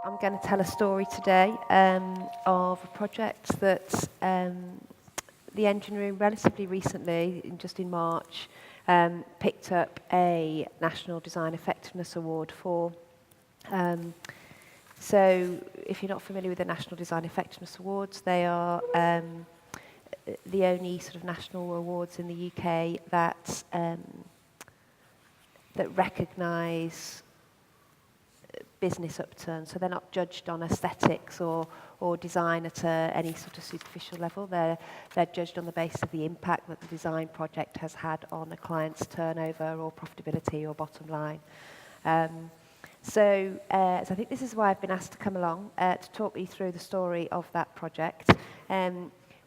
I'm going to tell a story today of a project that the engine room relatively recently, just in March, picked up a National Design Effectiveness Award for. So if you're not familiar with the National Design Effectiveness Awards, they are the only sort of national awards in the UK that recognise business upturn. So they're not judged on aesthetics or design at any sort of superficial level. They're judged on the basis of the impact that the design project has had on a client's turnover or profitability or bottom line. So I think this is why I've been asked to come along to talk you through the story of that project.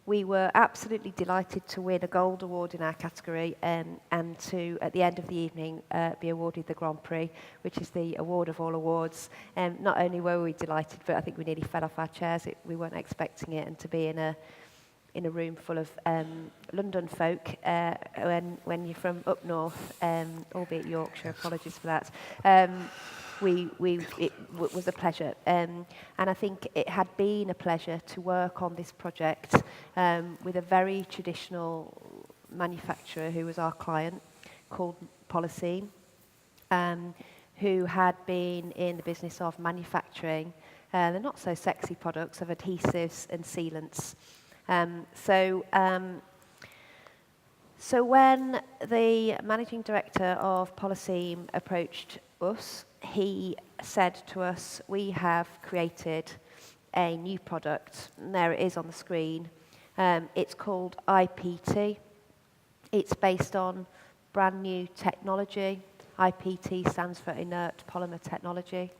We were absolutely delighted to win a gold award in our category and to, at the end of the evening, be awarded the Grand Prix, which is the award of all awards. Not only were we delighted, but I think we nearly fell off our chairs. We weren't expecting it, and to be in a room full of London folk when you're from up north, albeit Yorkshire, apologies for that. It was a pleasure, and I think it had been a pleasure to work on this project with a very traditional manufacturer who was our client, called Purposeful, who had been in the business of manufacturing the not so sexy products of adhesives and sealants. So when the managing director of Purposeful approached us, he said to us, we have created a new product, and there it is on the screen. It's called IPT. It's based on brand new technology. IPT stands for Inert Polymer Technology.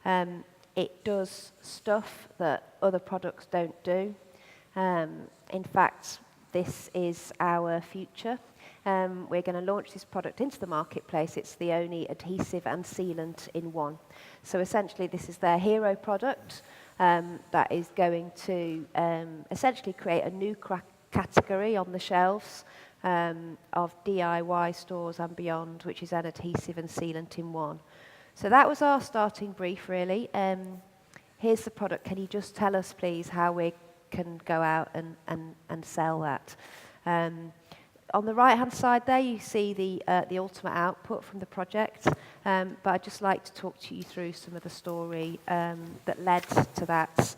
It does stuff that other products don't do. In fact, this is our future. We're going to launch this product into the marketplace. It's the only adhesive and sealant in one. So essentially, this is their hero product that is going to essentially create a new category on the shelves of DIY stores and beyond, which is an adhesive and sealant in one. So that was our starting brief, really. Here's the product. Can you just tell us, please, how we can go out and sell that? On the right-hand side there, you see the ultimate output from the project, but I'd just like to talk to you through some of the story that led to that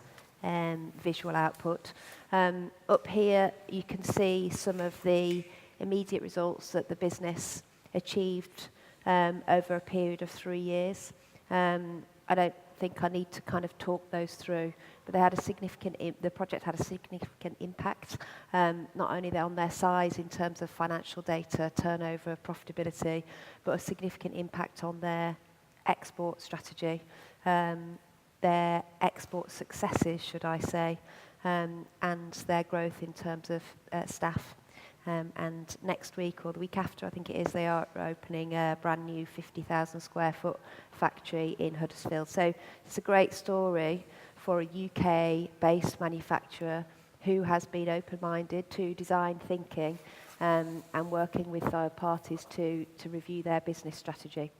visual output. Up here, you can see some of the immediate results that the business achieved over a period of 3 years. I don't think I need to kind of talk those through, but they had the project had a significant impact, not only on their size in terms of financial data, turnover, profitability, but a significant impact on their export strategy, their export successes, should I say, and their growth in terms of staff. And next week or the week after, I think it is, they are opening a brand new 50,000 square foot factory in Huddersfield. So it's a great story for a UK-based manufacturer who has been open-minded to design thinking and working with third parties to review their business strategy.